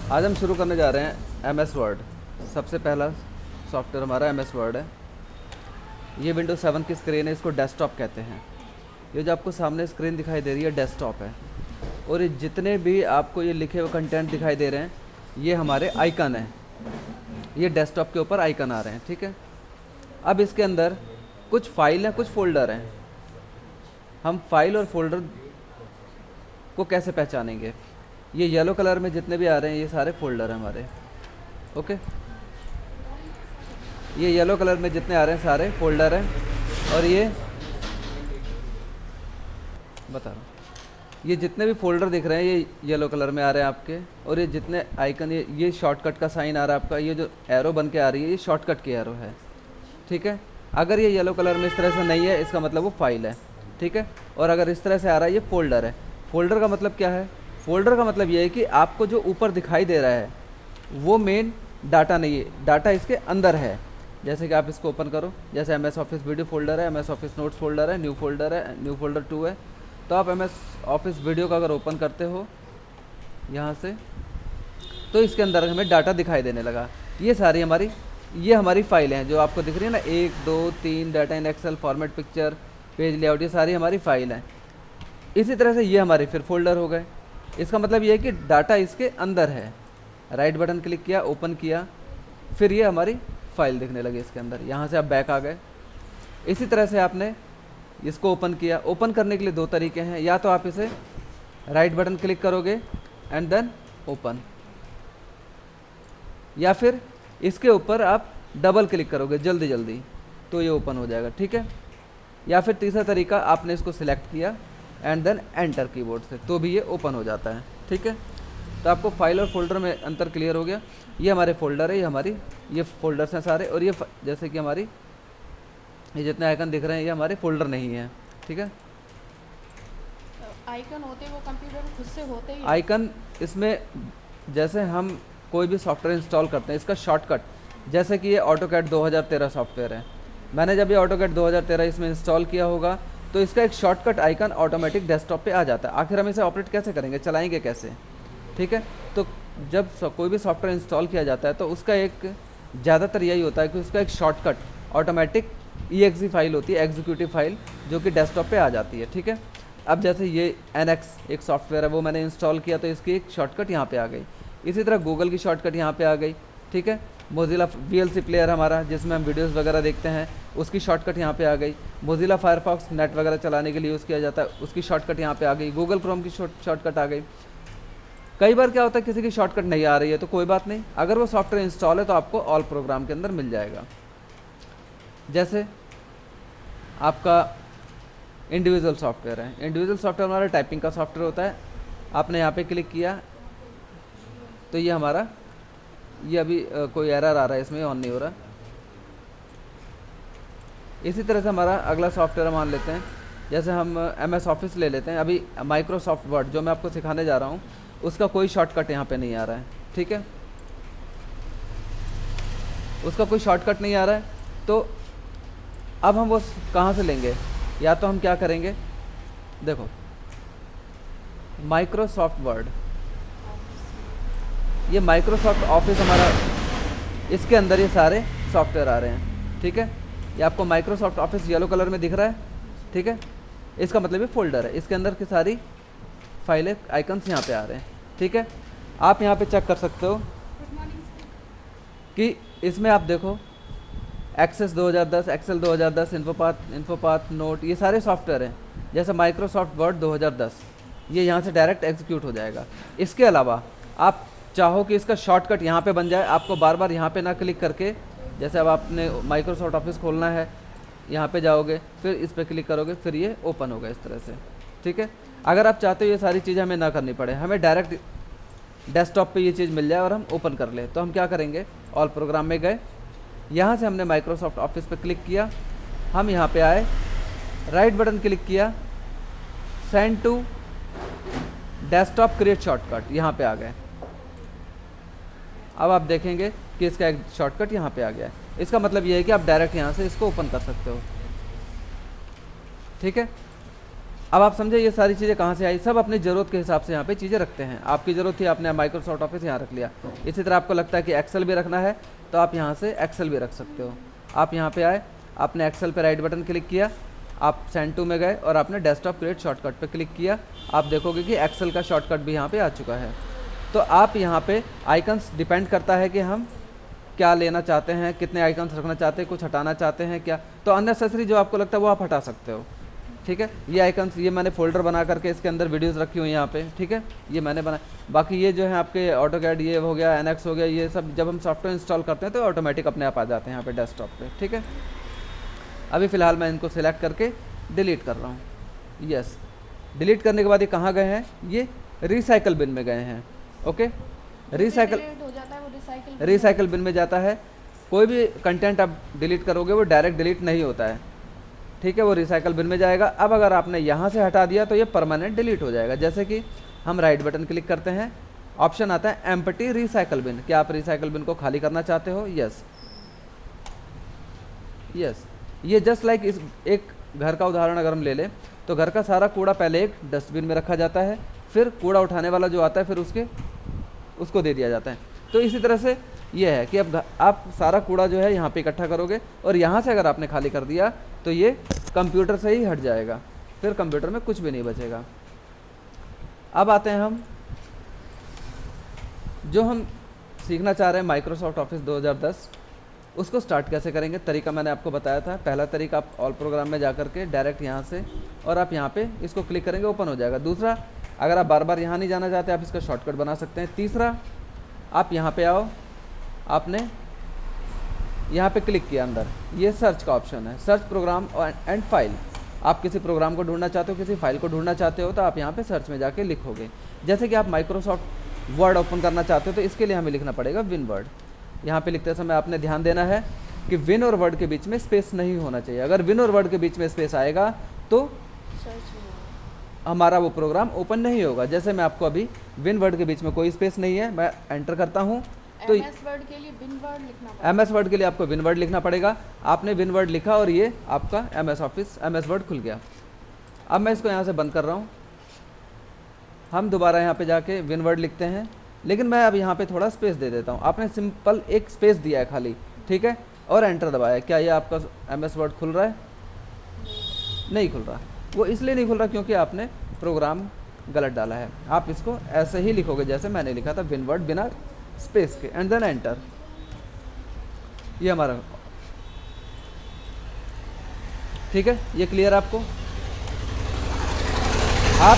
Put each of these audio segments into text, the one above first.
आज हम शुरू करने जा रहे हैं एम एस वर्ड। सबसे पहला सॉफ्टवेयर हमारा एम एस वर्ड है। ये विंडोज 7 की स्क्रीन है, इसको डेस्कटॉप कहते हैं। ये जो आपको सामने स्क्रीन दिखाई दे रही है डेस्कटॉप है, और ये जितने भी आपको ये लिखे हुए कंटेंट दिखाई दे रहे हैं ये हमारे आइकन हैं। ये डेस्कटॉप के ऊपर आइकन आ रहे हैं, ठीक है। अब इसके अंदर कुछ फाइल हैं, कुछ फोल्डर हैं। हम फाइल और फोल्डर को कैसे पहचानेंगे? ये येलो कलर में जितने भी आ रहे हैं ये सारे फोल्डर हैं हमारे, ओके। ये येलो कलर में जितने आ रहे हैं सारे फोल्डर हैं, और ये बता रहा हूँ, ये जितने भी फोल्डर दिख रहे हैं ये येलो कलर में आ रहे हैं आपके। और ये जितने आइकन, ये शॉर्टकट का साइन आ रहा है आपका, ये जो एरो बन के आ रही है ये शॉर्टकट की एरो है, ठीक है। अगर ये येलो कलर में इस तरह से नहीं है इसका मतलब वो फाइल है, ठीक है। और अगर इस तरह से आ रहा है ये फोल्डर है। फोल्डर का मतलब क्या है? फोल्डर का मतलब ये है कि आपको जो ऊपर दिखाई दे रहा है वो मेन डाटा नहीं है, डाटा इसके अंदर है। जैसे कि आप इसको ओपन करो, जैसे M S office video folder है, M S office notes folder है, न्यू फोल्डर है, न्यू फोल्डर 2 है। तो आप एम एस ऑफिस वीडियो का अगर ओपन करते हो यहाँ से, तो इसके अंदर हमें डाटा दिखाई देने लगा। ये सारी हमारी फाइलें हैं जो आपको दिख रही है ना, 1 2 3, data in Excel, format, picture, page layout, ये सारी हमारी फाइल हैं। इसी तरह से ये हमारे फिर फोल्डर हो गए। इसका मतलब ये है कि डाटा इसके अंदर है। राइट बटन क्लिक किया, ओपन किया, फिर ये हमारी फाइल दिखने लगी इसके अंदर। यहाँ से आप बैक आ गए। इसी तरह से आपने इसको ओपन किया। ओपन करने के लिए 2 तरीके हैं, या तो आप इसे राइट बटन क्लिक करोगे एंड देन ओपन, या फिर इसके ऊपर आप डबल क्लिक करोगे जल्दी जल्दी तो ये ओपन हो जाएगा, ठीक है। या फिर तीसरा तरीका, आपने इसको सिलेक्ट किया एंड देन एंटर कीबोर्ड से, तो भी ये ओपन हो जाता है, ठीक है। तो आपको फाइल और फोल्डर में अंतर क्लियर हो गया। ये हमारे फोल्डर है, ये फोल्डर्स हैं सारे, और ये जैसे कि ये जितने आइकन दिख रहे हैं ये हमारे फोल्डर नहीं है, ठीक है। आइकन होते वो कंप्यूटर में खुद से होते ही आइकन इसमें, जैसे हम कोई भी सॉफ्टवेयर इंस्टॉल करते हैं इसका शॉर्टकट, जैसे कि ये ऑटोकैड 2013 सॉफ्टवेयर है। मैंने जब ये ऑटोकैड 2013 इसमें इंस्टॉल किया होगा तो इसका एक शॉर्टकट आइकन ऑटोमेटिक डेस्कटॉप पे आ जाता है। आखिर हम इसे ऑपरेट कैसे करेंगे, चलाएंगे कैसे, ठीक है। तो जब कोई भी सॉफ्टवेयर इंस्टॉल किया जाता है तो उसका एक ज़्यादातर यही होता है कि उसका एक शॉर्टकट ऑटोमेटिक EXE फाइल होती है, एग्जीक्यूटिव फाइल, जो कि डेस्कटॉप पे आ जाती है, ठीक है। अब जैसे ये NX एक सॉफ्टवेयर है, वो मैंने इंस्टॉल किया तो इसकी एक शॉर्टकट यहाँ पे आ गई। इसी तरह गूगल की शॉर्टकट यहाँ पे आ गई, ठीक है। मोज़िला VLC प्लेयर हमारा, जिसमें हम वीडियोस वगैरह देखते हैं, उसकी शॉर्टकट यहाँ पे आ गई। मोज़िला फायरफॉक्स नेट वगैरह चलाने के लिए यूज़ किया जाता है, उसकी शॉर्टकट यहाँ पे आ गई। गूगल क्रोम की शॉर्टकट आ गई। कई बार क्या होता है किसी की शॉर्टकट नहीं आ रही है तो कोई बात नहीं, अगर वो सॉफ्टवेयर इंस्टॉल है तो आपको ऑल प्रोग्राम के अंदर मिल जाएगा। जैसे आपका इंडिविजुअल सॉफ्टवेयर है, इंडिविजुअल सॉफ्टवेयर हमारा टाइपिंग का सॉफ्टवेयर होता है। आपने यहाँ पे क्लिक किया तो ये हमारा, ये अभी कोई एरर आ रहा है इसमें, ऑन नहीं हो रहा। इसी तरह से हमारा अगला सॉफ्टवेयर मान लेते हैं, जैसे हम MS ऑफिस ले लेते हैं। अभी माइक्रोसॉफ्ट वर्ड जो मैं आपको सिखाने जा रहा हूँ उसका कोई शॉर्टकट यहाँ पे नहीं आ रहा है, ठीक है। उसका कोई शॉर्टकट नहीं आ रहा है, तो अब हम वो कहाँ से लेंगे? या तो हम क्या करेंगे, देखो माइक्रोसॉफ्ट वर्ड, ये माइक्रोसॉफ्ट ऑफिस हमारा, इसके अंदर ये सारे सॉफ्टवेयर आ रहे हैं, ठीक है। ये आपको माइक्रोसॉफ्ट ऑफिस येलो कलर में दिख रहा है, ठीक है। इसका मतलब ये फोल्डर है, इसके अंदर की सारी फाइलें, आइकन्स यहाँ पे आ रहे हैं, ठीक है। आप यहाँ पे चेक कर सकते हो कि इसमें आप देखो एक्सेस 2010, एक्सेल 2010, इन्फोपाथ नोट, ये सारे सॉफ्टवेयर हैं। जैसे माइक्रोसॉफ्ट वर्ड 2010, ये यहाँ से डायरेक्ट एग्जीक्यूट हो जाएगा। इसके अलावा आप चाहो कि इसका शॉर्टकट यहाँ पे बन जाए, आपको बार बार यहाँ पे ना क्लिक करके, जैसे अब आपने माइक्रोसॉफ्ट ऑफिस खोलना है, यहाँ पे जाओगे, फिर इस पर क्लिक करोगे, फिर ये ओपन होगा इस तरह से, ठीक है। अगर आप चाहते हो ये सारी चीज़ें हमें ना करनी पड़े, हमें डायरेक्ट डेस्कटॉप पे ये चीज़ मिल जाए और हम ओपन कर ले, तो हम क्या करेंगे, ऑल प्रोग्राम में गए, यहाँ से हमने माइक्रोसॉफ्ट ऑफिस पे क्लिक किया, हम यहाँ पे आए, राइट बटन क्लिक किया, send to desktop create shortcut, यहाँ पे आ गए। अब आप देखेंगे कि इसका एक शॉर्टकट यहाँ पे आ गया है। इसका मतलब ये है कि आप डायरेक्ट यहाँ से इसको ओपन कर सकते हो, ठीक है। अब आप समझे ये सारी चीज़ें कहाँ से आई, सब अपनी ज़रूरत के हिसाब से यहाँ पे चीज़ें रखते हैं। आपकी ज़रूरत थी, आपने माइक्रोसॉफ्ट ऑफिस यहाँ रख लिया। इसी तरह आपको लगता है कि एक्सेल भी रखना है तो आप यहाँ से एक्सेल भी रख सकते हो। आप यहाँ पे आए, आपने एक्सेल पे राइट बटन क्लिक किया, आप सेंड टू में गए और आपने डेस्कटॉप क्रिएट शॉर्टकट पे क्लिक किया। आप देखोगे कि एक्सेल का शॉर्टकट भी यहाँ पे आ चुका है। तो आप यहाँ पे आइकन्स डिपेंड करता है कि हम क्या लेना चाहते हैं, कितने आइकन्स रखना चाहते हैं, कुछ हटाना चाहते हैं क्या, तो अननेसेसरी जो आपको लगता है वो आप हटा सकते हो। ठीक है, ये आइकन्स, ये मैंने फोल्डर बना करके इसके अंदर वीडियोस रखी हुई यहाँ पे। ठीक है, ये मैंने बना। बाकी ये जो है आपके ऑटोकैड ये हो गया, एनएक्स हो गया, ये सब जब हम सॉफ्टवेयर इंस्टॉल करते हैं तो ऑटोमेटिक अपने आप आ जाते हैं यहाँ पे डेस्कटॉप पे। ठीक है, अभी फ़िलहाल मैं इनको सिलेक्ट करके डिलीट कर रहा हूँ। यस, डिलीट करने के बाद ये कहाँ गए हैं, ये रिसाइकल बिन में गए हैं। ओके, रिसाइकल हो जाता है वो रिसाइकल बिन में जाता है। कोई भी कंटेंट आप डिलीट करोगे वो डायरेक्ट डिलीट नहीं होता है। ठीक है, वो रिसाइकल बिन में जाएगा। अब अगर आपने यहाँ से हटा दिया तो ये परमानेंट डिलीट हो जाएगा। जैसे कि हम राइट बटन क्लिक करते हैं, ऑप्शन आता है एम्प्टी रिसाइकल बिन। क्या आप रिसाइकल बिन को खाली करना चाहते हो? Yes yes. ये जस्ट लाइक इस एक घर का उदाहरण अगर हम ले लें तो घर का सारा कूड़ा पहले एक डस्टबिन में रखा जाता है, फिर कूड़ा उठाने वाला जो आता है फिर उसको दे दिया जाता है। तो इसी तरह से ये है कि अब आप सारा कूड़ा जो है यहाँ पे इकट्ठा करोगे और यहाँ से अगर आपने खाली कर दिया तो ये कंप्यूटर से ही हट जाएगा, फिर कंप्यूटर में कुछ भी नहीं बचेगा। अब आते हैं जो हम सीखना चाह रहे हैं माइक्रोसॉफ्ट ऑफिस 2010, उसको स्टार्ट कैसे करेंगे। तरीका मैंने आपको बताया था। पहला तरीका, आप ऑल प्रोग्राम में जा कर के डायरेक्ट यहाँ से और आप यहाँ पे इसको क्लिक करेंगे, ओपन हो जाएगा। दूसरा, अगर आप बार बार यहाँ नहीं जाना चाहते आप इसका शॉर्टकट बना सकते हैं। तीसरा, आप यहाँ पे आओ, आपने यहाँ पे क्लिक किया अंदर, ये सर्च का ऑप्शन है, सर्च प्रोग्राम एंड फाइल। आप किसी प्रोग्राम को ढूंढना चाहते हो, किसी फाइल को ढूंढना चाहते हो तो आप यहाँ पे सर्च में जाके लिखोगे। जैसे कि आप माइक्रोसॉफ्ट वर्ड ओपन करना चाहते हो तो इसके लिए हमें लिखना पड़ेगा विन वर्ड। यहाँ पे लिखते समय आपने ध्यान देना है कि विन और वर्ड के बीच में स्पेस नहीं होना चाहिए। अगर विन और वर्ड के बीच में स्पेस आएगा तो हमारा वो प्रोग्राम ओपन नहीं होगा। जैसे मैं आपको अभी विन वर्ड के बीच में कोई स्पेस नहीं है, मैं एंटर करता हूँ तो एमएस वर्ड के लिए विन वर्ड लिखना पड़ेगा। एमएस वर्ड के लिए आपको विन वर्ड लिखना पड़ेगा। आपने विन वर्ड लिखा और ये आपका एमएस वर्ड खुल गया। अब मैं इसको यहाँ से बंद कर रहा हूँ। हम दोबारा यहाँ पे जाके विन वर्ड लिखते हैं, लेकिन मैं अब यहाँ पे थोड़ा स्पेस दे देता हूँ। आपने सिंपल एक स्पेस दिया है खाली, ठीक है, और एंटर दबाया। क्या ये आपका एमएस वर्ड खुल रहा है? नहीं खुल रहा। वो इसलिए नहीं खुल रहा क्योंकि आपने प्रोग्राम गलत डाला है। आप इसको ऐसे ही लिखोगे जैसे मैंने लिखा था, विन वर्ड बिना स्पेस के, एंड देन एंटर। ये हमारा, ठीक है, ये क्लियर आपको। आप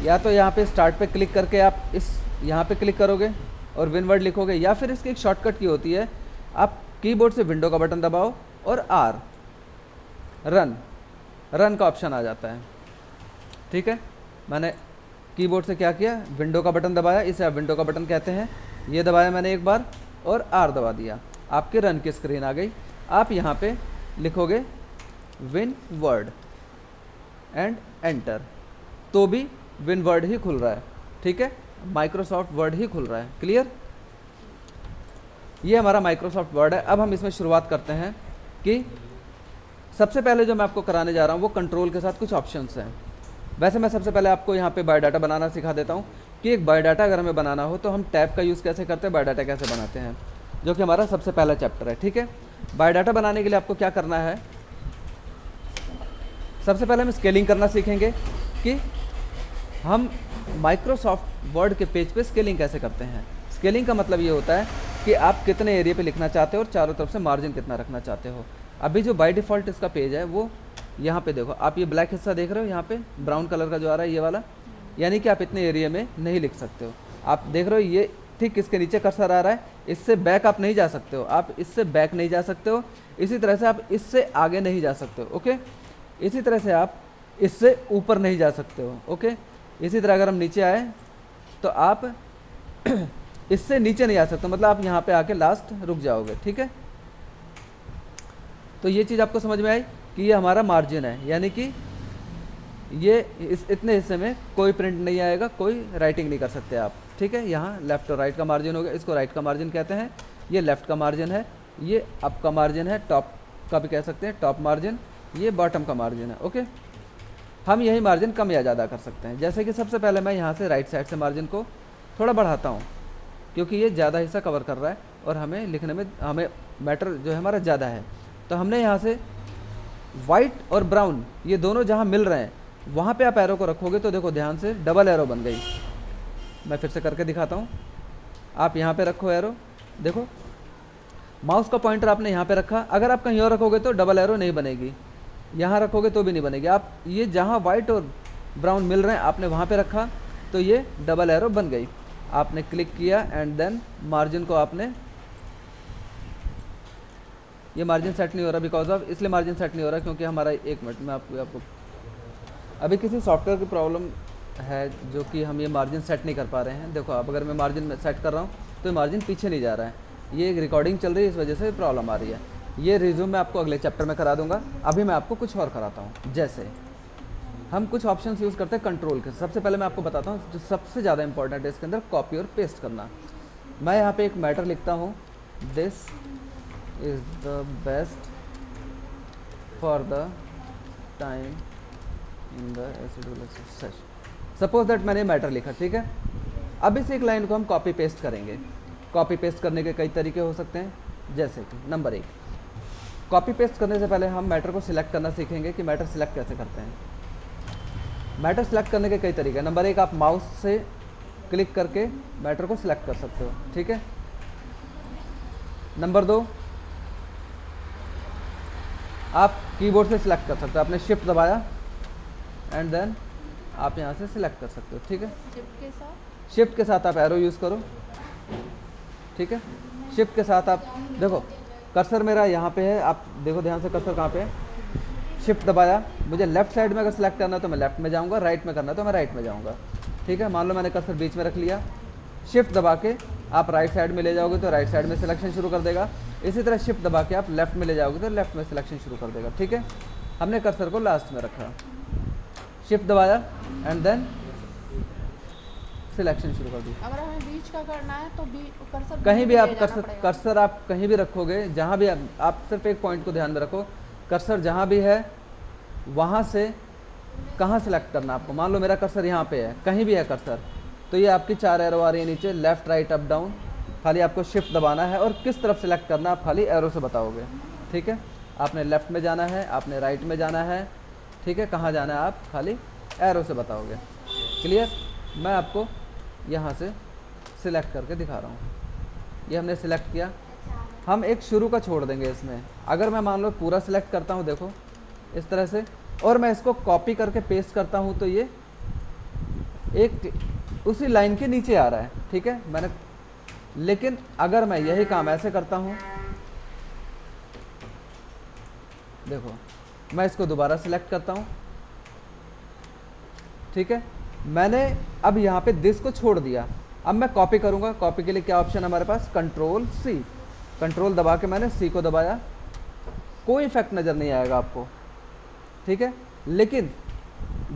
या तो यहाँ पे स्टार्ट पे क्लिक करके आप इस यहाँ पे क्लिक करोगे और विन वर्ड लिखोगे, या फिर इसकी एक शॉर्टकट की होती है, आप कीबोर्ड से विंडो का बटन दबाओ और आर, रन का ऑप्शन आ जाता है। ठीक है, मैंने कीबोर्ड से क्या किया, विंडो का बटन दबाया, इसे आप विंडो का बटन कहते हैं। ये दबाया मैंने एक बार और आर दबा दिया, आपके रन की स्क्रीन आ गई। आप यहाँ पे लिखोगे विन वर्ड एंड एंटर, तो भी विन वर्ड ही खुल रहा है। ठीक है, माइक्रोसॉफ्ट वर्ड ही खुल रहा है। क्लियर? ये हमारा माइक्रोसॉफ्ट वर्ड है। अब हम इसमें शुरुआत करते हैं कि सबसे पहले जो मैं आपको कराने जा रहा हूँ वो कंट्रोल के साथ कुछ ऑप्शंस हैं। वैसे मैं सबसे पहले आपको यहाँ पे बायोडाटा बनाना सिखा देता हूँ कि एक बायोडाटा अगर हमें बनाना हो तो हम टैब का यूज़ कैसे करते हैं, बायोडाटा कैसे बनाते हैं, जो कि हमारा सबसे पहला चैप्टर है। ठीक है, बायोडाटा बनाने के लिए आपको क्या करना है, सबसे पहले हम स्केलिंग करना सीखेंगे कि हम माइक्रोसॉफ्ट वर्ड के पेज पे स्केलिंग कैसे करते हैं। स्केलिंग का मतलब ये होता है कि आप कितने एरिया पे लिखना चाहते हो और चारों तरफ से मार्जिन कितना रखना चाहते हो। अभी जो बाय डिफ़ॉल्ट इसका पेज है वो यहाँ पे देखो, आप ये ब्लैक हिस्सा देख रहे हो, यहाँ पे ब्राउन कलर का जो आ रहा है ये वाला, यानी कि आप इतने एरिया में नहीं लिख सकते हो। आप देख रहे हो ये ठीक इसके नीचे कर्सर आ रहा है, इससे बैक आप नहीं जा सकते हो, आप इससे बैक नहीं जा सकते हो। इसी तरह से आप इससे आगे नहीं जा सकते हो। ओके, इसी तरह से आप इससे ऊपर नहीं जा सकते हो। ओके, इसी तरह अगर हम नीचे आए तो आप इससे नीचे नहीं आ सकते, मतलब आप यहाँ पे आके लास्ट रुक जाओगे। ठीक है, तो ये चीज़ आपको समझ में आई कि ये हमारा मार्जिन है, यानी कि ये इतने हिस्से में कोई प्रिंट नहीं आएगा, कोई राइटिंग नहीं कर सकते आप। ठीक है, यहाँ लेफ़्ट और राइट का मार्जिन हो गया, इसको राइट का मार्जिन कहते हैं। ये लेफ़्ट का मार्जिन है, ये अप का मार्जिन है, टॉप का भी कह सकते हैं, टॉप मार्जिन, ये बॉटम का मार्जिन है। ओके, हम यही मार्जिन कम या ज़्यादा कर सकते हैं। जैसे कि सबसे पहले मैं यहाँ से राइट साइड से मार्जिन को थोड़ा बढ़ाता हूँ, क्योंकि ये ज़्यादा हिस्सा कवर कर रहा है और हमें लिखने में हमें मैटर जो है हमारा ज़्यादा है। तो हमने यहाँ से वाइट और ब्राउन ये दोनों जहाँ मिल रहे हैं वहाँ पे आप एरो को रखोगे तो देखो ध्यान से डबल एरो बन गई। मैं फिर से करके दिखाता हूँ। आप यहाँ पे रखो एरो, देखो माउस का पॉइंटर आपने यहाँ पे रखा, अगर आप कहीं और रखोगे तो डबल एरो नहीं बनेगी, यहाँ रखोगे तो भी नहीं बनेगी। आप ये जहाँ वाइट और ब्राउन मिल रहे हैं आपने वहाँ पे रखा तो ये डबल एरो बन गई। आपने क्लिक किया एंड देन मार्जिन को आपने, ये मार्जिन सेट नहीं हो रहा बिकॉज ऑफ, इसलिए मार्जिन सेट नहीं हो रहा क्योंकि हमारा, एक मिनट में आपको अभी किसी सॉफ्टवेयर की प्रॉब्लम है जो कि हम ये मार्जिन सेट नहीं कर पा रहे हैं। देखो अब अगर मैं मार्जिन में सेट कर रहा हूँ तो ये मार्जिन पीछे नहीं जा रहा है, ये एक रिकॉर्डिंग चल रही है इस वजह से प्रॉब्लम आ रही है। ये रिज्यूम मैं आपको अगले चैप्टर में करा दूंगा, अभी मैं आपको कुछ और कराता हूँ। जैसे हम कुछ ऑप्शंस यूज़ करते हैं कंट्रोल के। सबसे पहले मैं आपको बताता हूँ जो सबसे ज़्यादा इंपॉर्टेंट है इसके अंदर, कॉपी और पेस्ट करना। मैं यहाँ पे एक मैटर लिखता हूँ, this is the best for the time in the session. Suppose that मैंने मैटर लिखा, ठीक है। अब इस एक लाइन को हम कॉपी पेस्ट करेंगे। कॉपी पेस्ट करने के कई तरीके हो सकते हैं, जैसे कि नंबर 1, कॉपी पेस्ट करने से पहले हम मैटर को सिलेक्ट करना सीखेंगे कि मैटर सिलेक्ट कैसे करते हैं। मैटर सिलेक्ट करने के कई तरीके हैं। नंबर 1, आप माउस से क्लिक करके मैटर को सिलेक्ट कर सकते हो, ठीक है। नंबर 2, आप कीबोर्ड से सिलेक्ट कर सकते हो। आपने शिफ्ट दबाया एंड देन आप यहाँ से सिलेक्ट कर सकते हो, ठीक है। शिफ्ट के साथ आप एरो यूज़ करो, ठीक है। शिफ्ट के साथ आप देखो कर्सर मेरा यहाँ पे है, आप देखो ध्यान से कर्सर कहाँ पे है। शिफ्ट दबाया, मुझे लेफ्ट साइड में अगर सिलेक्ट करना है तो मैं लेफ्ट में जाऊँगा, राइट में करना है तो मैं राइट में जाऊँगा, ठीक है। मान लो मैंने कर्सर बीच में रख लिया, शिफ्ट दबा के आप राइट साइड में ले जाओगे तो राइट साइड में सिलेक्शन शुरू कर देगा। इसी तरह शिफ्ट दबा के आप लेफ्ट में ले जाओगे तो लेफ्ट में सिलेक्शन शुरू कर देगा, ठीक है। हमने कर्सर को लास्ट में रखा, शिफ्ट दबाया एंड देन सिलेक्शन शुरू कर दी। अगर हमें बीच का करना है तो कर्सर कहीं भी आप कर्सर आप कहीं भी रखोगे, जहाँ भी आप सिर्फ एक पॉइंट को ध्यान में रखो, कर्सर जहाँ भी है वहाँ से कहाँ सिलेक्ट करना आपको। मान लो मेरा कर्सर यहाँ पे है, कहीं भी है कर्सर, तो ये आपकी 4 एरो आ रही है नीचे, लेफ्ट राइट अप डाउन, खाली आपको शिफ्ट दबाना है और किस तरफ सिलेक्ट करना आप खाली एरो से बताओगे, ठीक है। आपने लेफ्ट में जाना है, आपने राइट में जाना है, ठीक है, कहाँ जाना है आप खाली एरो से बताओगे। क्लियर। मैं आपको यहाँ से सिलेक्ट करके दिखा रहा हूँ। ये हमने सिलेक्ट किया, हम एक शुरू का छोड़ देंगे इसमें। अगर मैं मान लो पूरा सिलेक्ट करता हूँ, देखो इस तरह से, और मैं इसको कॉपी करके पेस्ट करता हूँ तो ये एक उसी लाइन के नीचे आ रहा है, ठीक है। मैंने, लेकिन अगर मैं यही काम ऐसे करता हूँ, देखो मैं इसको दोबारा सिलेक्ट करता हूँ, ठीक है। मैंने अब यहाँ पे दिस को छोड़ दिया, अब मैं कॉपी करूँगा। कॉपी के लिए क्या ऑप्शन है हमारे पास, कंट्रोल सी। कंट्रोल दबा के मैंने सी को दबाया, कोई इफेक्ट नज़र नहीं आएगा आपको, ठीक है। लेकिन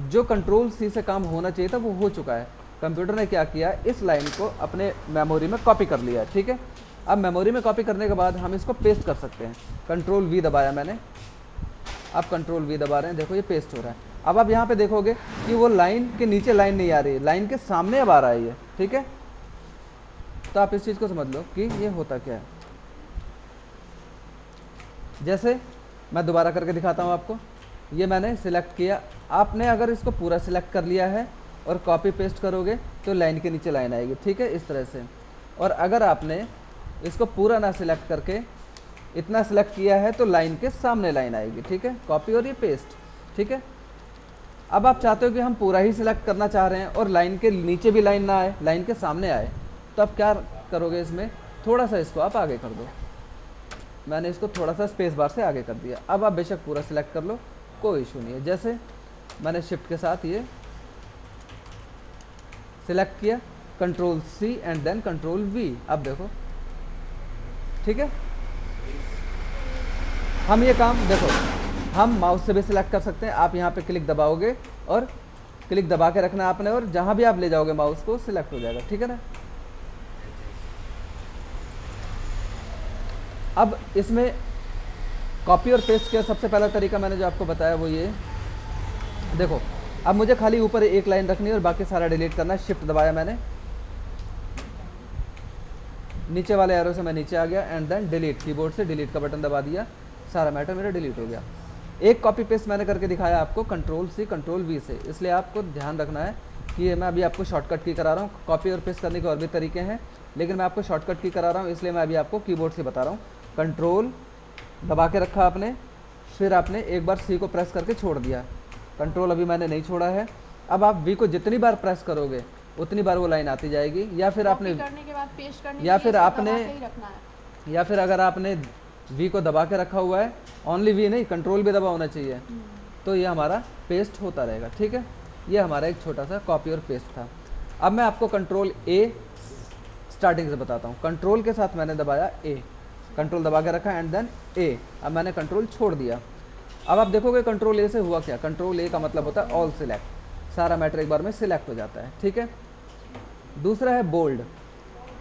जो कंट्रोल सी से काम होना चाहिए था वो हो चुका है। कंप्यूटर ने क्या किया, इस लाइन को अपने मेमोरी में कॉपी कर लिया, ठीक है। अब मेमोरी में कॉपी करने के बाद हम इसको पेस्ट कर सकते हैं। कंट्रोल वी दबाया मैंने, अब कंट्रोल वी दबा रहे हैं, देखो ये पेस्ट हो रहा है। अब आप यहाँ पे देखोगे कि वो लाइन के नीचे लाइन नहीं आ रही है, लाइन के सामने अब आ रहा है ये, ठीक है। तो आप इस चीज़ को समझ लो कि ये होता क्या है। जैसे मैं दोबारा करके दिखाता हूँ आपको, ये मैंने सिलेक्ट किया, आपने अगर इसको पूरा सिलेक्ट कर लिया है और कॉपी पेस्ट करोगे तो लाइन के नीचे लाइन आएगी, ठीक है, इस तरह से। और अगर आपने इसको पूरा ना सिलेक्ट करके इतना सिलेक्ट किया है तो लाइन के सामने लाइन आएगी, ठीक है। कॉपी और ये पेस्ट, ठीक है। अब आप चाहते हो कि हम पूरा ही सिलेक्ट करना चाह रहे हैं और लाइन के नीचे भी लाइन ना आए, लाइन के सामने आए, तो आप क्या करोगे, इसमें थोड़ा सा इसको आप आगे कर दो। मैंने इसको थोड़ा सा स्पेस बार से आगे कर दिया। अब आप बेशक पूरा सिलेक्ट कर लो, कोई इशू नहीं है। जैसे मैंने शिफ्ट के साथ ये सिलेक्ट किया, control C and then control V, अब देखो, ठीक है। हम ये काम देखो हम माउस से भी सिलेक्ट कर सकते हैं। आप यहाँ पे क्लिक दबाओगे और क्लिक दबा के रखना आपने, और जहाँ भी आप ले जाओगे माउस को सिलेक्ट हो जाएगा, ठीक है ना। अब इसमें कॉपी और पेस्ट का सबसे पहला तरीका मैंने जो आपको बताया वो ये देखो, अब मुझे खाली ऊपर एक लाइन रखनी है और बाकी सारा डिलीट करना है। शिफ्ट दबाया मैंने, नीचे वाले एरो से मैं नीचे आ गया एंड देन डिलीट, कीबोर्ड से डिलीट का बटन दबा दिया, सारा मैटर मेरा डिलीट हो गया। एक कॉपी पेस्ट मैंने करके दिखाया आपको कंट्रोल सी कंट्रोल वी से, इसलिए आपको ध्यान रखना है कि ये मैं अभी आपको शॉर्टकट की करा रहा हूँ। कॉपी और पेस्ट करने के और भी तरीके हैं, लेकिन मैं आपको शॉर्टकट की करा रहा हूँ, इसलिए मैं अभी आपको कीबोर्ड से बता रहा हूँ। कंट्रोल दबा के रखा आपने, फिर आपने एक बार सी को प्रेस करके छोड़ दिया, कंट्रोल अभी मैंने नहीं छोड़ा है। अब आप वी को जितनी बार प्रेस करोगे उतनी बार वो लाइन आती जाएगी, या फिर आपने करने के बाद पेस्ट करने या के फिर लिए इसको आपने दबा के ही रखना है। या फिर अगर आपने वी को दबा के रखा हुआ है, ओनली वी नहीं कंट्रोल भी दबा होना चाहिए, तो ये हमारा पेस्ट होता रहेगा। ठीक है, ये हमारा एक छोटा सा कॉपी और पेस्ट था। अब मैं आपको कंट्रोल ए स्टार्टिंग से बताता हूँ। कंट्रोल के साथ मैंने दबाया ए, कंट्रोल दबा के रखा एंड देन ए, अब मैंने कंट्रोल छोड़ दिया। अब आप देखोगे कंट्रोल ए से हुआ क्या, कंट्रोल ए का मतलब होता है ऑल सिलेक्ट, सारा मैटर एक बार में सिलेक्ट हो जाता है। ठीक है, दूसरा है बोल्ड,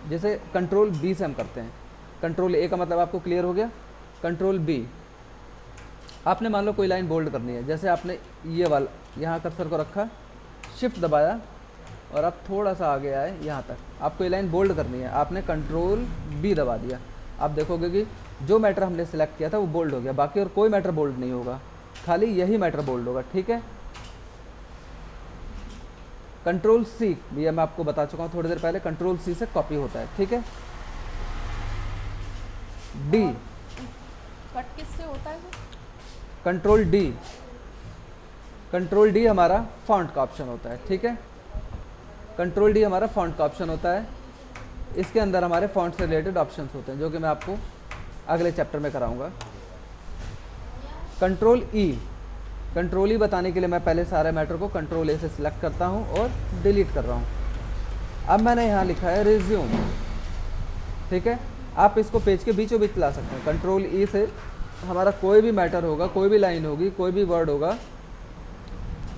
जैसे कंट्रोल बी से हम करते हैं। कंट्रोल ए का मतलब आपको क्लियर हो गया। कंट्रोल बी, आपने मान लो कोई लाइन बोल्ड करनी है, जैसे आपने ये वाला यहाँ कर्सर को रखा, शिफ्ट दबाया और आप थोड़ा सा आगे आए यहाँ तक, आपको ये लाइन बोल्ड करनी है, आपने कंट्रोल बी दबा दिया। आप देखोगे कि जो मैटर हमने सेलेक्ट किया था वो बोल्ड हो गया, बाकी और कोई मैटर बोल्ड नहीं होगा, खाली यही मैटर बोल्ड होगा। ठीक है, कंट्रोल सी भी मैं आपको बता चुका हूँ थोड़ी देर पहले, कंट्रोल सी से कॉपी होता है। ठीक है, डी, कट किससे होता है? कंट्रोल डी, कंट्रोल डी हमारा फॉन्ट का ऑप्शन होता है। ठीक है, कंट्रोल डी हमारा फॉन्ट का ऑप्शन होता है, इसके अंदर हमारे फॉन्ट से रिलेटेड ऑप्शंस होते हैं, जो कि मैं आपको अगले चैप्टर में कराऊंगा। कंट्रोल ई, कंट्रोल ई बताने के लिए मैं पहले सारे मैटर को कंट्रोल ए से सिलेक्ट करता हूं और डिलीट कर रहा हूं। अब मैंने यहाँ लिखा है रिज्यूम। ठीक है, आप इसको पेज के बीचों बीच ला सकते हैं। कंट्रोल ई से हमारा कोई भी मैटर होगा, कोई भी लाइन होगी, कोई भी वर्ड होगा,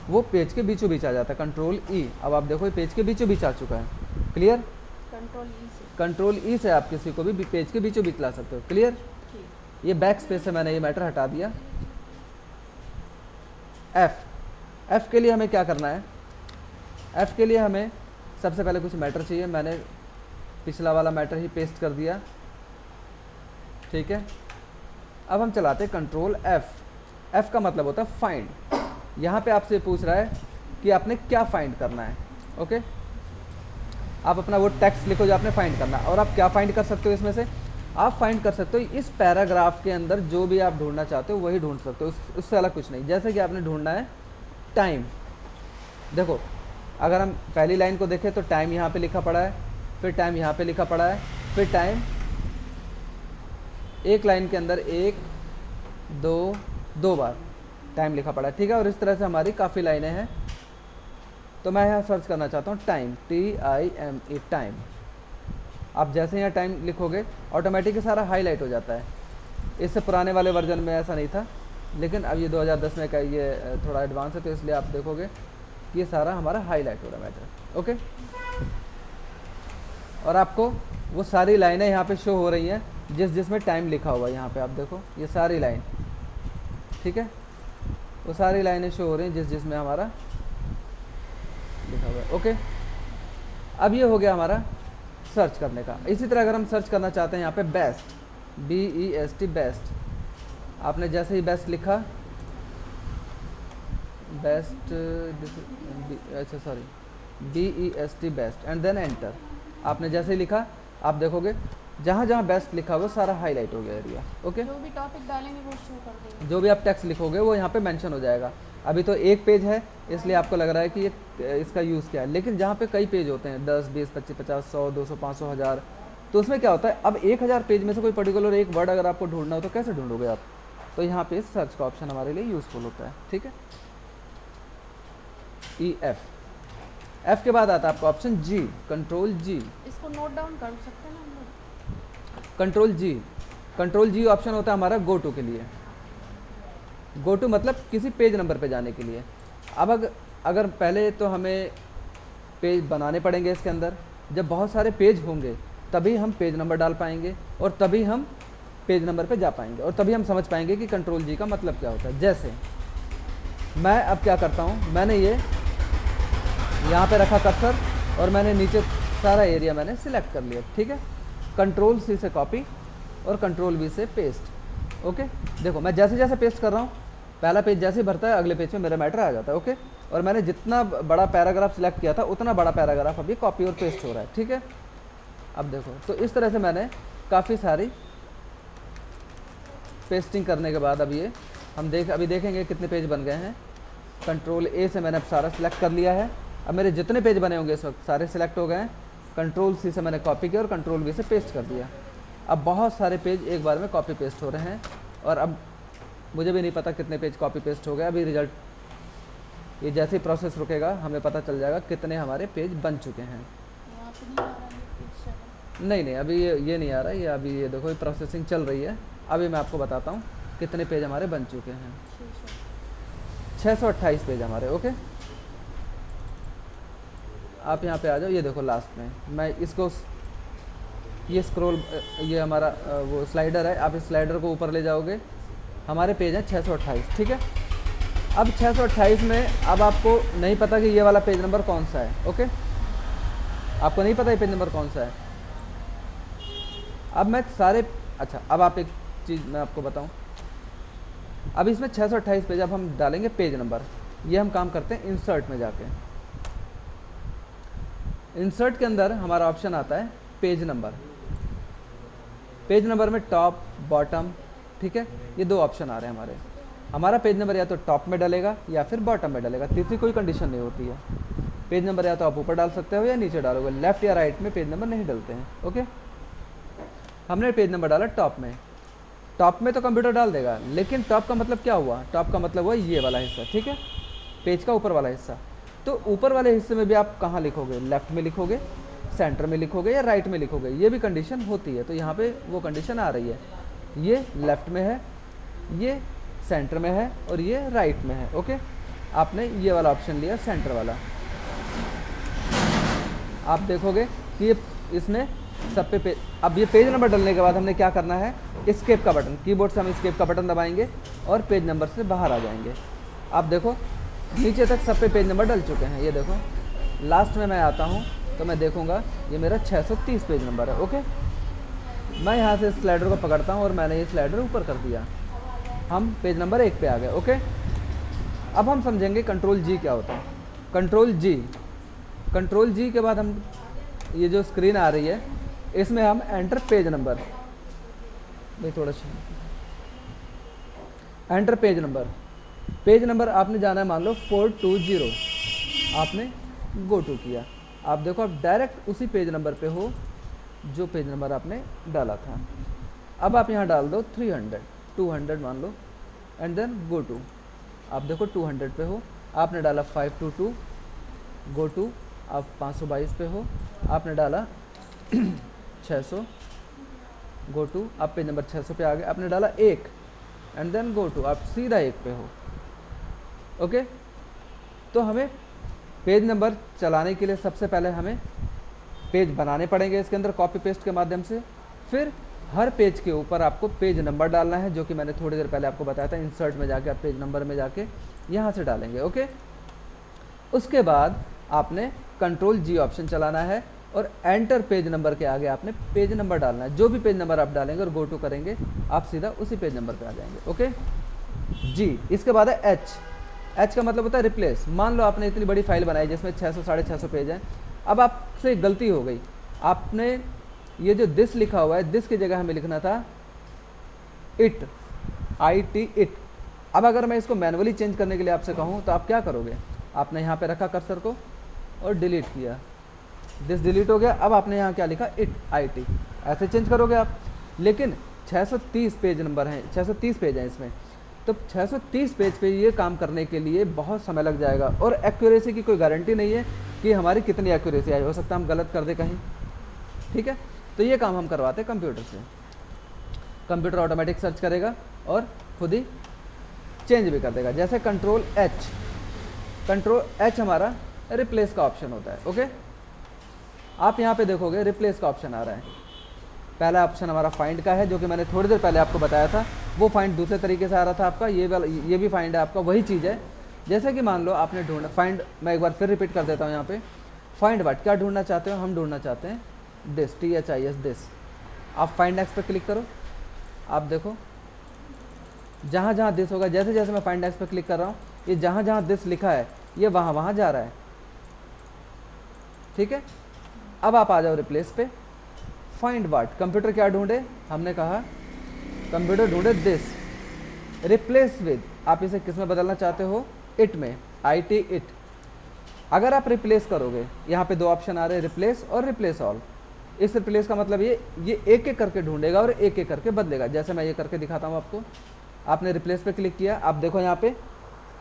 वो पेज के बीचों बीच आ जाता है। कंट्रोल ई, अब आप देखो पेज के बीचों बीच आ चुका है। क्लियर, कंट्रोल ई से, कंट्रोल ई से आप किसी को भी पेज के बीचों बीच ला सकते हो। क्लियर, ये बैक स्पेस से मैंने ये मैटर हटा दिया। एफ, एफ के लिए हमें क्या करना है, एफ के लिए हमें सबसे पहले कुछ मैटर चाहिए, मैंने पिछला वाला मैटर ही पेस्ट कर दिया। ठीक है, अब हम चलाते हैं कंट्रोल एफ। एफ का मतलब होता है फाइंड। यहाँ पे आपसे पूछ रहा है कि आपने क्या फाइंड करना है। ओके, आप अपना वो टेक्स्ट लिखो जो आपने फाइंड करना है, और आप क्या फाइंड कर सकते हो इसमें से, आप फाइंड कर सकते हो इस पैराग्राफ के अंदर जो भी आप ढूंढना चाहते हो वही ढूंढ सकते हो, उससे अलग कुछ नहीं। जैसे कि आपने ढूंढना है टाइम, देखो अगर हम पहली लाइन को देखें तो टाइम यहाँ पे लिखा पड़ा है, फिर टाइम यहाँ पे लिखा पड़ा है, फिर टाइम एक लाइन के अंदर एक दो बार टाइम लिखा पड़ा है। ठीक है, और इस तरह से हमारी काफ़ी लाइनें हैं। तो मैं यहाँ सर्च करना चाहता हूँ टाइम, TIME, टाइम। आप जैसे यहाँ टाइम लिखोगे ऑटोमेटिक सारा हाईलाइट हो जाता है। इससे पुराने वाले वर्जन में ऐसा नहीं था, लेकिन अब ये 2010 में का ये थोड़ा एडवांस है, तो इसलिए आप देखोगे कि ये सारा हमारा हाईलाइट हो रहा है मैटर। ओके, और आपको वो सारी लाइनें यहाँ पे शो हो रही हैं जिसमें टाइम लिखा हुआ है। यहाँ पे आप देखो ये सारी लाइन, ठीक है, वो सारी लाइनें शो हो रही हैं जिसमें हमारा लिखा हुआ है। ओके, अब ये हो गया हमारा सर्च करने का। इसी तरह अगर हम सर्च करना चाहते हैं यहाँ पे बेस्ट, BEST बेस्ट, आपने जैसे ही बेस्ट लिखा, बेस्ट, अच्छा sorry, BEST best and then enter, आपने जैसे ही लिखा आप देखोगे जहाँ जहाँ बेस्ट लिखा हुआ सारा हाईलाइट हो गया एरिया। ओके, जो भी टॉपिक डालेंगे वो शो कर देंगे, जो भी आप टेक्स्ट लिखोगे वो यहाँ पे मेंशन हो जाएगा। अभी तो एक पेज है इसलिए आपको लग रहा है कि ये इसका यूज़ क्या है, लेकिन जहाँ पे कई पेज होते हैं 10, 20, 25, 50, 100, 200, 500, 1000, तो उसमें क्या होता है, अब 1000 पेज में से कोई पर्टिकुलर एक वर्ड अगर आपको ढूंढना हो तो कैसे ढूंढोगे आप, तो यहाँ पे सर्च का ऑप्शन हमारे लिए यूज़फुल होता है। ठीक है, EF, F के बाद आता है आपका ऑप्शन G, कंट्रोल G। इसको नोट डाउन कर सकते हैं ना हम लोग। कंट्रोल G ऑप्शन होता है हमारा गो टू के लिए। गो टू मतलब किसी पेज नंबर पे जाने के लिए। अब अगर पहले तो हमें पेज बनाने पड़ेंगे इसके अंदर, जब बहुत सारे पेज होंगे तभी हम पेज नंबर डाल पाएंगे और तभी हम पेज नंबर पे जा पाएंगे और तभी हम समझ पाएंगे कि कंट्रोल G का मतलब क्या होता है। जैसे मैं अब क्या करता हूँ, मैंने ये यहाँ पे रखा कर्सर और मैंने नीचे सारा एरिया मैंने सिलेक्ट कर लिया, ठीक है। कंट्रोल सी से कॉपी और कंट्रोल वी से पेस्ट। ओके, देखो मैं जैसे जैसे पेस्ट कर रहा हूँ, पहला पेज जैसे ही भरता है अगले पेज में मेरा मैटर आ जाता है। ओके, और मैंने जितना बड़ा पैराग्राफ सिलेक्ट किया था उतना बड़ा पैराग्राफ अभी कॉपी और पेस्ट हो रहा है, ठीक है। अब देखो, तो इस तरह से मैंने काफ़ी सारी पेस्टिंग करने के बाद अब ये हम अभी देखेंगे कितने पेज बन गए हैं। कंट्रोल ए से मैंने अब सारा सिलेक्ट कर लिया है। अब मेरे जितने पेज बने होंगे इस वक्त सारे सिलेक्ट हो गए हैं। कंट्रोल सी से मैंने कॉपी किया और कंट्रोल वी से पेस्ट कर दिया। अब बहुत सारे पेज एक बार में कॉपी पेस्ट हो रहे हैं और अब मुझे भी नहीं पता कितने पेज कॉपी पेस्ट हो गए। अभी रिजल्ट ये जैसे ही प्रोसेस रुकेगा हमें पता चल जाएगा कितने हमारे पेज बन चुके हैं। यहाँ पे नहीं आ रहा है पेज 7। नहीं अभी ये नहीं आ रहा है, ये अभी ये देखो ये प्रोसेसिंग चल रही है। अभी मैं आपको बताता हूँ कितने पेज हमारे बन चुके हैं। 628 पेज हमारे। ओके, आप यहाँ पे आ जाओ। ये देखो लास्ट में मैं इसको ये स्क्रॉल ये हमारा वो स्लाइडर है, आप इस स्लाइडर को ऊपर ले जाओगे, हमारे पेज हैं 628, ठीक है। अब 628 में अब आपको नहीं पता कि ये वाला पेज नंबर कौन सा है। ओके, आपको नहीं पता ये पेज नंबर कौन सा है। अब मैं सारे अच्छा, अब आप एक चीज़ मैं आपको बताऊं, अब इसमें 628 पेज अब हम डालेंगे पेज नंबर। ये हम काम करते हैं इंसर्ट में जाके। इंसर्ट के अंदर हमारा ऑप्शन आता है पेज नंबर। पेज नंबर में टॉप बॉटम, ठीक है, ये दो ऑप्शन आ रहे हैं हमारे। हमारा पेज नंबर या तो टॉप में डलेगा या फिर बॉटम में डलेगा, तीसरी कोई कंडीशन नहीं होती है। पेज नंबर या तो आप ऊपर डाल सकते हो या नीचे डालोगे, लेफ्ट या राइट में पेज नंबर नहीं डलते हैं। ओके, हमने पेज नंबर डाला टॉप में। टॉप में तो कंप्यूटर डाल देगा, लेकिन टॉप का मतलब क्या हुआ? टॉप का मतलब हुआ ये वाला हिस्सा, ठीक है, पेज का ऊपर वाला हिस्सा। तो ऊपर वाले हिस्से में भी आप कहाँ लिखोगे? लेफ्ट में लिखोगे, सेंटर में लिखोगे या राइट में लिखोगे, ये भी कंडीशन होती है। तो यहाँ पे वो कंडीशन आ रही है, ये लेफ्ट में है, ये सेंटर में है और ये राइट में है। ओके, आपने ये वाला ऑप्शन लिया सेंटर वाला। आप देखोगे कि ये इसमें सब पे अब ये पेज नंबर डलने के बाद हमने क्या करना है, एस्केप का बटन, कीबोर्ड से हम एस्केप का बटन दबाएंगे और पेज नंबर से बाहर आ जाएंगे। आप देखो नीचे तक सब पे पेज नंबर डल चुके हैं। ये देखो लास्ट में मैं आता हूँ तो मैं देखूँगा ये मेरा 630 पेज नंबर है। ओके, मैं यहाँ से स्लाइडर को पकड़ता हूँ और मैंने ये स्लाइडर ऊपर कर दिया, हम पेज नंबर 1 पे आ गए। ओके, अब हम समझेंगे कंट्रोल जी क्या होता है। कंट्रोल जी के बाद हम ये जो स्क्रीन आ रही है इसमें हम एंटर पेज नंबर, भाई थोड़ा सा एंटर पेज नंबर आपने जाना है मान लो 420, आपने गो टू किया। आप देखो आप डायरेक्ट उसी पेज नंबर पे हो जो पेज नंबर आपने डाला था। अब आप यहाँ डाल दो 200 मान लो एंड देन गो टू। आप देखो 200 पे हो, आपने डाला 522, गो टू, आप 522 पे हो, आपने डाला 600, गो टू, आप पेज नंबर 600 पे आ गए, आपने डाला 1 एंड देन गो टू, आप सीधा 1 पे हो। ओके, तो हमें पेज नंबर चलाने के लिए सबसे पहले हमें पेज बनाने पड़ेंगे इसके अंदर कॉपी पेस्ट के माध्यम से। फिर हर पेज के ऊपर आपको पेज नंबर डालना है, जो कि मैंने थोड़ी देर पहले आपको बताया था। इंसर्ट में जाके आप पेज नंबर में जाके यहाँ से डालेंगे। ओके, उसके बाद आपने कंट्रोल जी ऑप्शन चलाना है और एंटर पेज नंबर के आगे आपने पेज नंबर डालना है। जो भी पेज नंबर आप डालेंगे और गो टू करेंगे आप सीधा उसी पेज नंबर पे आ जाएंगे। ओके जी, इसके बाद है एच का मतलब होता है रिप्लेस। मान लो आपने इतनी बड़ी फाइल बनाई जिसमें 600 650 पेज हैं। अब आपसे एक गलती हो गई, आपने ये जो दिस लिखा हुआ है, दिस की जगह हमें लिखना था इट, IT। अब अगर मैं इसको मैनुअली चेंज करने के लिए आपसे कहूँ तो आप क्या करोगे? आपने यहाँ पे रखा कर्सर को और डिलीट किया, दिस डिलीट हो गया। अब आपने यहाँ क्या लिखा? IT, ऐसे चेंज करोगे आप। लेकिन 630 पेज नंबर हैं, 630 पेज हैं इसमें, तो 630 पेज पे ये काम करने के लिए बहुत समय लग जाएगा और एक्यूरेसी की कोई गारंटी नहीं है कि हमारी कितनी एक्यूरेसी आई, हो सकता है हम गलत कर दे कहीं। ठीक है, तो ये काम हम करवाते हैं कंप्यूटर से। कंप्यूटर ऑटोमेटिक सर्च करेगा और खुद ही चेंज भी कर देगा। जैसे कंट्रोल एच हमारा रिप्लेस का ऑप्शन होता है। ओके, आप यहाँ पे देखोगे रिप्लेस का ऑप्शन आ रहा है। पहला ऑप्शन हमारा फाइंड का है, जो कि मैंने थोड़ी देर पहले आपको बताया था। वो फाइंड दूसरे तरीके से आ रहा था आपका, ये भी फाइंड है आपका, वही चीज़ है। जैसे कि मान लो आपने ढूंढा फाइंड, मैं एक बार फिर रिपीट कर देता हूँ यहाँ पे, फाइंड व्हाट क्या ढूंढना चाहते हो, हम ढूंढना चाहते हैं दिस, THIS दिस। आप फाइंड एक्स पे क्लिक करो, आप देखो जहाँ जहाँ दिस होगा, जैसे जैसे मैं फाइंड एक्स पे क्लिक कर रहा हूँ, ये जहाँ जहाँ दिस लिखा है ये वहाँ वहाँ जा रहा है, ठीक है। अब आप आ जाओ रिप्लेस पे, फाइंड व्हाट कंप्यूटर क्या ढूंढे, हमने कहा कंप्यूटर ढूंढे दिस, रिप्लेस विद, आप इसे किस में बदलना चाहते हो, इट में, IT इट। अगर आप रिप्लेस करोगे, यहाँ पे दो ऑप्शन आ रहे हैं, रिप्लेस और रिप्लेस ऑल। इस रिप्लेस का मतलब ये एक एक करके ढूंढेगा और एक एक करके बदलेगा। जैसे मैं ये करके दिखाता हूँ आपको, आपने रिप्लेस पे क्लिक किया, आप देखो यहाँ पे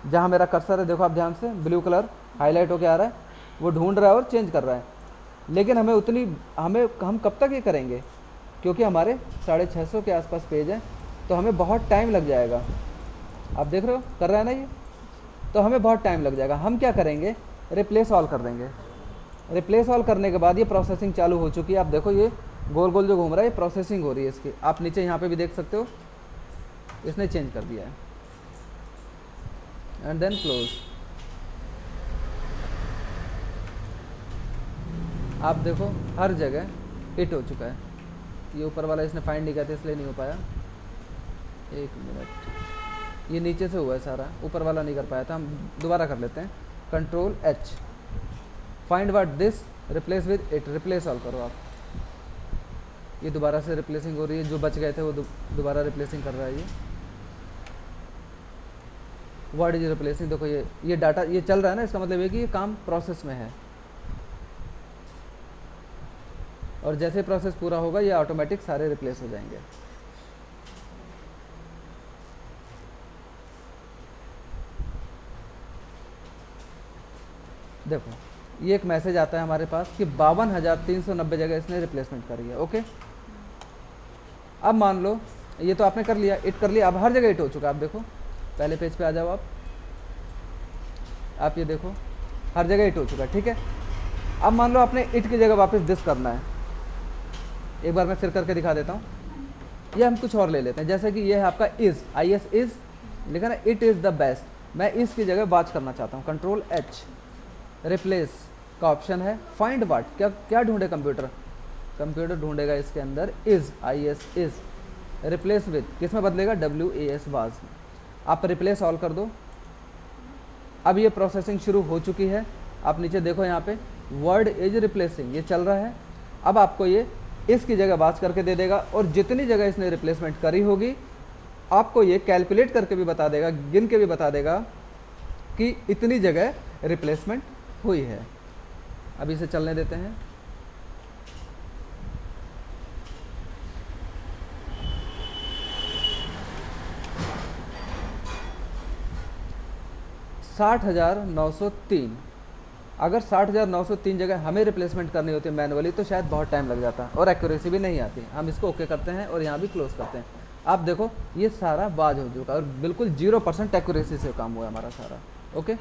जहाँ मेरा कर्सर है, देखो आप ध्यान से, ब्लू कलर हाईलाइट होके आ रहा है, वो ढूंढ रहा है और चेंज कर रहा है। लेकिन हम कब तक ये करेंगे, क्योंकि हमारे 650 के आसपास पेज है, तो हमें बहुत टाइम लग जाएगा। आप देख रहे हो कर रहा है ना ये, तो हमें बहुत टाइम लग जाएगा। हम क्या करेंगे, रिप्लेस ऑल कर देंगे। रिप्लेस ऑल करने के बाद ये प्रोसेसिंग चालू हो चुकी है, आप देखो ये गोल गोल जो घूम रहा है, ये प्रोसेसिंग हो रही है इसकी। आप नीचे यहाँ पे भी देख सकते हो, इसने चेंज कर दिया है, एंड देन क्लोज। आप देखो हर जगह हिट हो चुका है। ये ऊपर वाला इसने फाइंड नहीं किया था इसलिए नहीं हो पाया, एक मिनट, ये नीचे से हुआ है सारा, ऊपर वाला नहीं कर पाया था। हम दोबारा कर लेते हैं, Ctrl+H, find what this, replace with it, replace all करो आप। ये दोबारा से रिप्लेसिंग हो रही है, जो बच गए थे वो दोबारा रिप्लेसिंग कर रहा है। ये वर्ड इज रिप्लेसिंग, देखो ये डाटा ये चल रहा है ना, इसका मतलब ये कि ये काम प्रोसेस में है, और जैसे प्रोसेस पूरा होगा ये ऑटोमेटिक सारे रिप्लेस हो जाएंगे। देखो ये एक मैसेज आता है हमारे पास कि 52,390 जगह इसने रिप्लेसमेंट करी है। ओके, अब मान लो ये तो आपने कर लिया, इट कर लिया, अब हर जगह इट हो चुका है। आप देखो पहले पेज पे आ जाओ, आप ये देखो हर जगह इट हो चुका है, ठीक है। अब मान लो आपने इट की जगह वापस दिस करना है, एक बार मैं फिर करके दिखा देता हूँ। ये हम कुछ और ले लेते हैं, जैसे कि ये है आपका इज, IS इज लिखा ना, इट इज़ द बेस्ट, मैं इस की जगह वाच करना चाहता हूँ, Ctrl+H, रिप्लेस का ऑप्शन है, फाइंड व्हाट क्या क्या ढूंढे कंप्यूटर ढूंढेगा इसके अंदर is, IS is, replace with किस में बदलेगा, WAS वाज। आप रिप्लेस ऑल कर दो। अब ये प्रोसेसिंग शुरू हो चुकी है, आप नीचे देखो यहाँ पे वर्ड इज रिप्लेसिंग, ये चल रहा है। अब आपको ये इसकी जगह वाच करके दे देगा, और जितनी जगह इसने रिप्लेसमेंट करी होगी आपको ये कैलकुलेट करके भी बता देगा, गिन के भी बता देगा कि इतनी जगह रिप्लेसमेंट हुई है। अब इसे चलने देते हैं। $60,903, अगर 60,903 जगह हमें रिप्लेसमेंट करनी होती है मैनुअली तो शायद बहुत टाइम लग जाता और एक्यूरेसी भी नहीं आती। हम इसको ओके करते हैं और यहाँ भी क्लोज करते हैं। आप देखो ये सारा बाज हो चुका और बिल्कुल 0% एक्यूरेसी से काम हुआ है हमारा सारा। ओके।